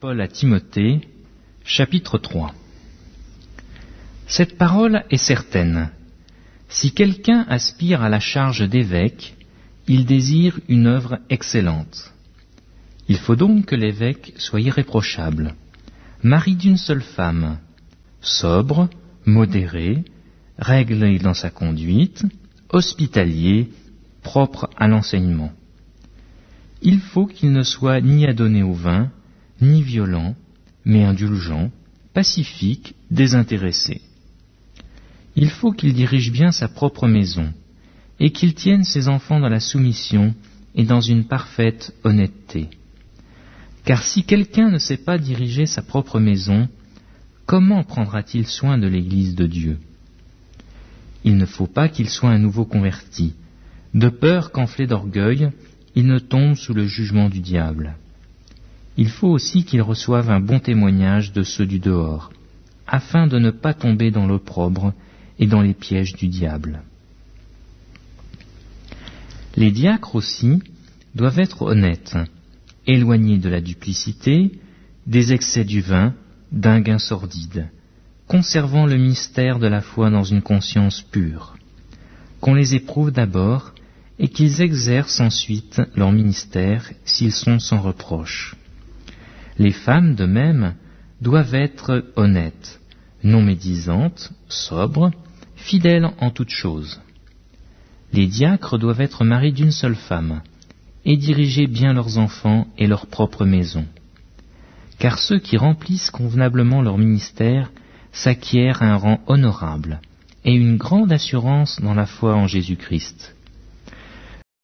Paul à Timothée, chapitre 3. Cette parole est certaine. Si quelqu'un aspire à la charge d'évêque, il désire une œuvre excellente. Il faut donc que l'évêque soit irréprochable, mari d'une seule femme, sobre, modéré, réglé dans sa conduite, hospitalier, propre à l'enseignement. Il faut qu'il ne soit ni adonné au vin, ni violent, mais indulgent, pacifique, désintéressé. Il faut qu'il dirige bien sa propre maison, et qu'il tienne ses enfants dans la soumission et dans une parfaite honnêteté. Car si quelqu'un ne sait pas diriger sa propre maison, comment prendra-t-il soin de l'Église de Dieu ? Il ne faut pas qu'il soit un nouveau converti, de peur qu'enflé d'orgueil, il ne tombe sous le jugement du diable. Il faut aussi qu'il reçoive un bon témoignage de ceux du dehors, afin de ne pas tomber dans l'opprobre et dans les pièges du diable. Les diacres aussi doivent être honnêtes, éloignés de la duplicité, des excès du vin, d'un gain sordide, conservant le mystère de la foi dans une conscience pure, qu'on les éprouve d'abord et qu'ils exercent ensuite leur ministère s'ils sont sans reproche. Les femmes, de même, doivent être honnêtes, non médisantes, sobres, fidèles en toutes choses. Les diacres doivent être mariés d'une seule femme, et diriger bien leurs enfants et leur propre maison. Car ceux qui remplissent convenablement leur ministère s'acquièrent un rang honorable et une grande assurance dans la foi en Jésus-Christ.